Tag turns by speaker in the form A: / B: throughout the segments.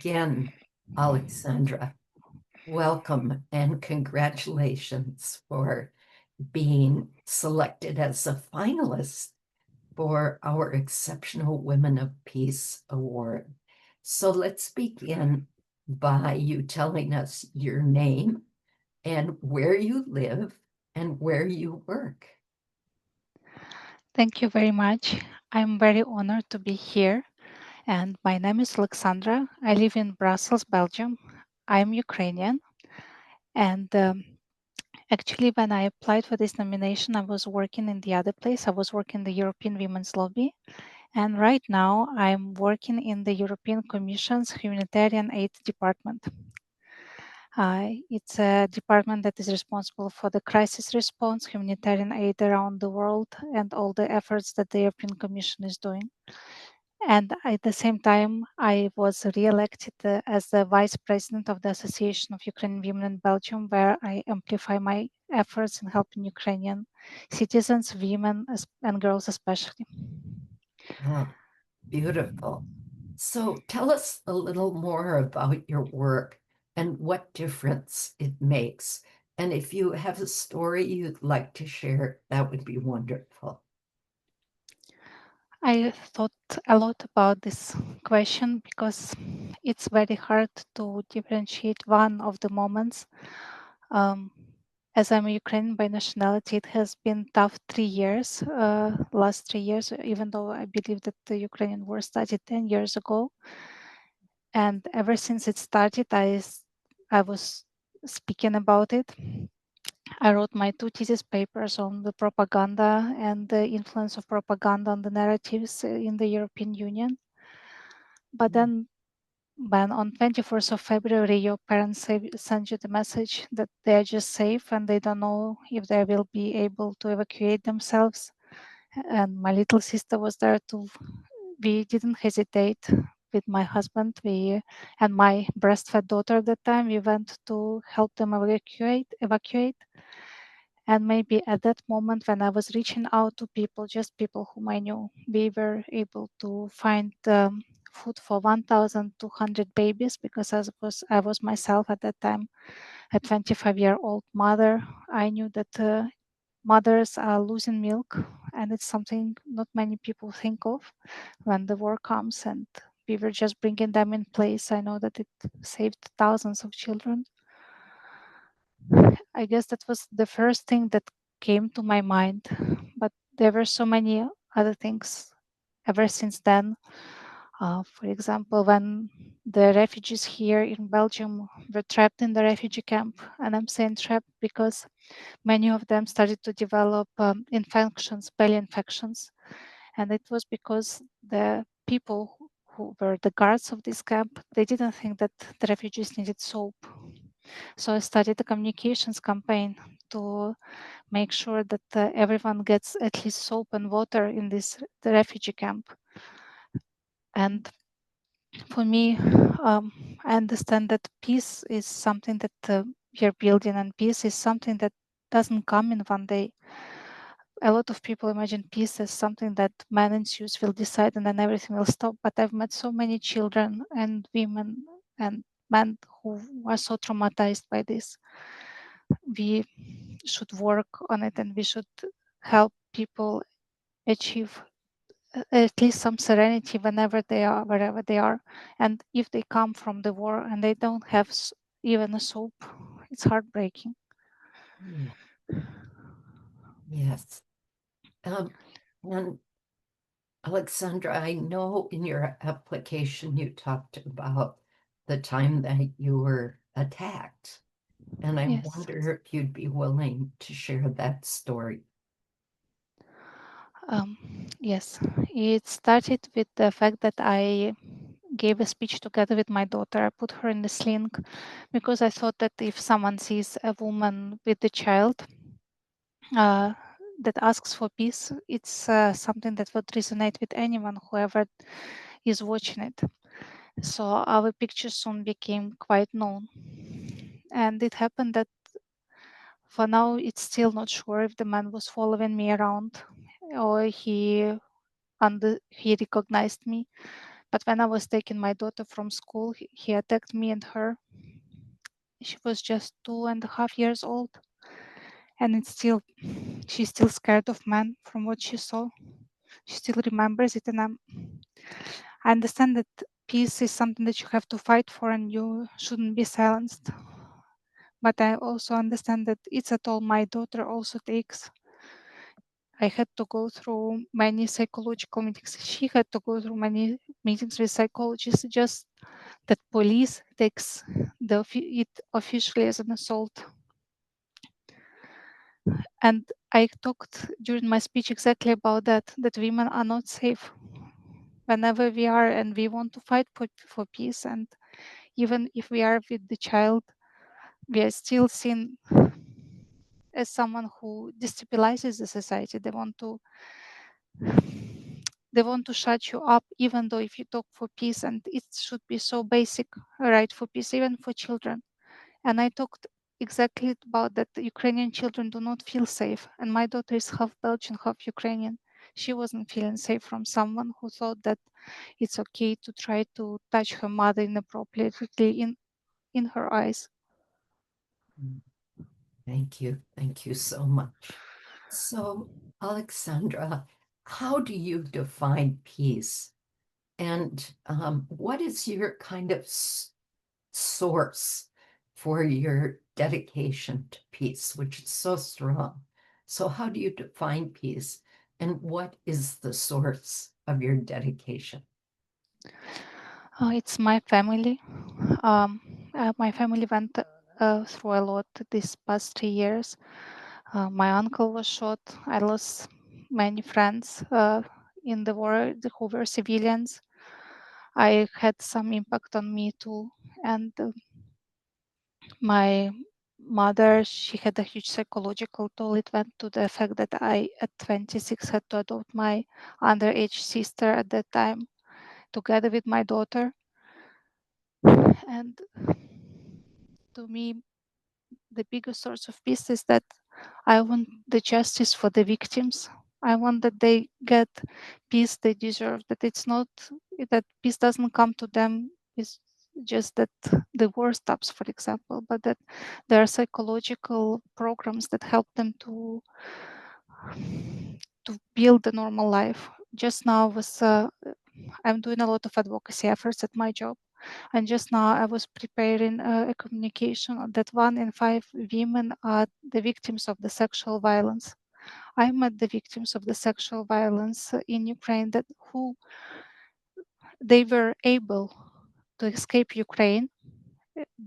A: Again, Oleksandra, welcome and congratulations for being selected as a finalist for our Exceptional Women of Peace Award. So let's begin by you telling us your name and where you live and where you work.
B: Thank you very much. I'm very honored to be here. And my name is Oleksandra. I live in Brussels, Belgium. I'm Ukrainian. And actually, when I applied for this nomination, I was working in the other place. I was working in the European Women's Lobby. And right now, I'm working in the European Commission's Humanitarian Aid Department. It's a department that is responsible for the crisis response, humanitarian aid around the world, and all the efforts that the European Commission is doing. And at the same time, I was re-elected as the vice president of the Association of Ukrainian Women in Belgium, where I amplify my efforts in helping Ukrainian citizens, women, and girls especially.
A: Oh, beautiful. So tell us a little more about your work and what difference it makes. And if you have a story you'd like to share, that would be wonderful.
B: I thought a lot about this question because it's very hard to differentiate one of the moments. Um, as I'm Ukrainian by nationality, it has been tough 3 years, last 3 years, even though I believe that the Ukrainian war started 10 years ago. And ever since it started, I was speaking about it. I wrote my two thesis papers on the propaganda and the influence of propaganda on the narratives in the European Union. But then when on 24th of February, your parents send you the message that they're just safe and they don't know if they will be able to evacuate themselves. And my little sister was there too. We didn't hesitate with my husband and my breastfed daughter at that time. We went to help them evacuate. And maybe at that moment when I was reaching out to people, just people whom I knew, we were able to find food for 1,200 babies because I was myself at that time a 25-year-old mother. I knew that mothers are losing milk, and it's something not many people think of when the war comes, and we were just bringing them in place. I know that it saved thousands of children. I guess that was the first thing that came to my mind, but there were so many other things ever since then. For example, when the refugees here in Belgium were trapped in the refugee camp, and I'm saying trapped because many of them started to develop infections, belly infections, and it was because the people who were the guards of this camp, they didn't think that the refugees needed soap. So I started a communications campaign to make sure that everyone gets at least soap and water in the refugee camp. And for me, I understand that peace is something that we are building, and peace is something that doesn't come in one day. A lot of people imagine peace as something that man and Zeus will decide and then everything will stop. But I've met so many children and women and men who are so traumatized by this. We should work on it and we should help people achieve at least some serenity whenever they are, wherever they are. And if they come from the war and they don't have even a soap, it's heartbreaking.
A: Yeah. Yes. And Alexandra, I know in your application you talked about the time that you were attacked, and I
B: Yes.
A: wonder if you'd be willing to share that story.
B: Yes, it started with the fact that I gave a speech together with my daughter. I put her in the sling because I thought that if someone sees a woman with a child uh, that asks for peace, it's something that would resonate with anyone, whoever is watching it. So our picture soon became quite known. And it happened that for now, it's still not sure if the man was following me around or he recognized me But when I was taking my daughter from school, he attacked me and her. She was just 2.5 years old, and she's still scared of men from what she saw. She still remembers it, and I understand that peace is something that you have to fight for, and you shouldn't be silenced. But I also understand that it's a toll my daughter also takes. I had to go through many psychological meetings. She had to go through many meetings with psychologists. Just that police takes it officially as an assault. And I talked during my speech exactly about that women are not safe whenever we are, and we want to fight for peace. And even if we are with the child, we are still seen as someone who destabilizes the society. They want to shut you up, even though if you talk for peace, and it should be so basic, right, for peace, even for children. And I talked exactly about that. Ukrainian children do not feel safe, and my daughter is half Belgian, half Ukrainian. She wasn't feeling safe from someone who thought that it's okay to try to touch her mother inappropriately in her eyes.
A: Mm. Thank you. Thank you so much. So, Oleksandra, how do you define peace? And what is your kind of source for your dedication to peace, which is so strong? So, how do you define peace? And what is the source of your dedication?
B: It's my family. My family went through a lot these past 3 years. My uncle was shot. I lost many friends in the war who were civilians. I had some impact on me too. And my mother, she had a huge psychological toll. It went to the fact that I, at 26, had to adopt my underage sister at that time, together with my daughter. And to me, the biggest source of peace is that I want the justice for the victims. I want that they get peace they deserve, that it's not that peace doesn't come to them. It's just that the war stops, for example, but that there are psychological programs that help them to build a normal life. Just now I'm doing a lot of advocacy efforts at my job. And just now I was preparing a communication that 1 in 5 women are the victims of the sexual violence. I met the victims of the sexual violence in Ukraine that who they were able to escape Ukraine,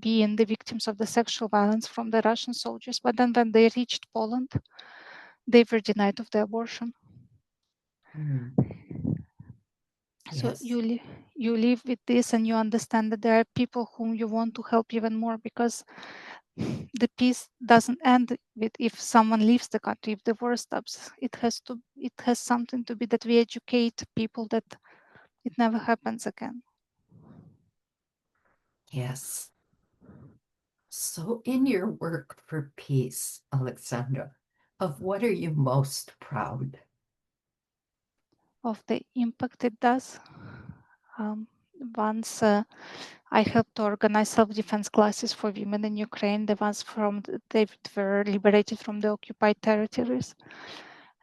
B: being the victims of the sexual violence from the Russian soldiers. But then when they reached Poland, they were denied of the abortion.
A: Mm,
B: So
A: yes,
B: you live with this, and you understand that there are people whom you want to help even more, because the peace doesn't end with if someone leaves the country, if the war stops. It has something to be that we educate people that it never happens again.
A: yes. So, in your work for peace, Alexandra, of what are you most proud?
B: Of the impact it does. Um, Once I helped to organize self-defense classes for women in Ukraine, the ones they were liberated from the occupied territories.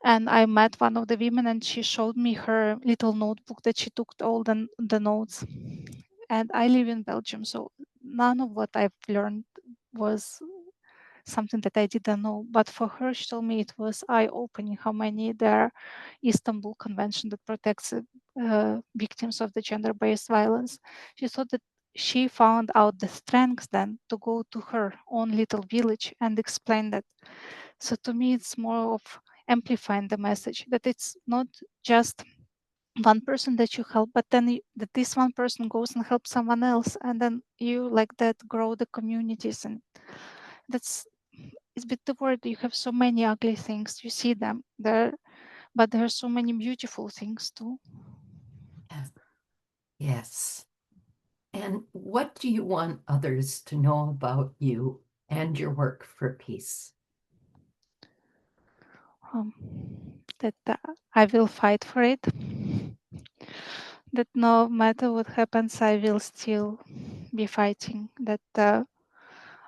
B: And I met one of the women, and she showed me her little notebook that she took all the notes. And I live in Belgium, so none of what I've learned was something that I didn't know. But for her, she told me it was eye-opening how many there are Istanbul Convention that protects victims of the gender-based violence. She thought that she found out the strength then to go to her own little village and explain that. So to me, it's more of amplifying the message that it's not just one person that you help, but then that this one person goes and helps someone else, and then you like that grow the communities. And that's it's with the word. You have so many ugly things, you see them there, but there are so many beautiful things too.
A: Yes. Yes. And what do you want others to know about you and your work for peace?
B: um, that I will fight for it, that no matter what happens, I will still be fighting. That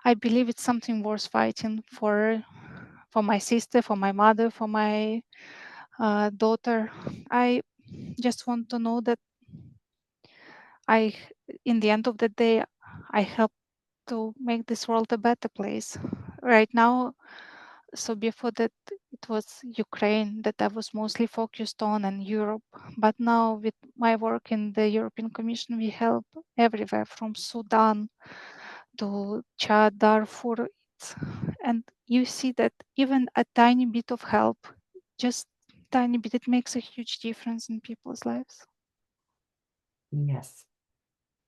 B: I believe it's something worth fighting for my sister, for my mother, for my daughter. I just want to know that I, in the end of the day, I help to make this world a better place. Right now, so before that, it was Ukraine that I was mostly focused on and Europe. But now with my work in the European Commission, we help everywhere from Sudan to Chad, Darfur. And you see that even a tiny bit of help, just tiny bit, it makes a huge difference in people's lives.
A: Yes.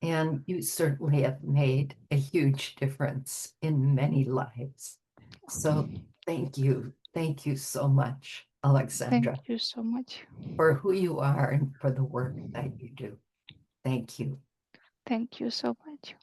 A: And you certainly have made a huge difference in many lives. So thank you. Thank you so much,
B: Thank
A: Oleksandra,
B: you so much.
A: for who you are and for the work that you do. Thank you.
B: Thank you so much.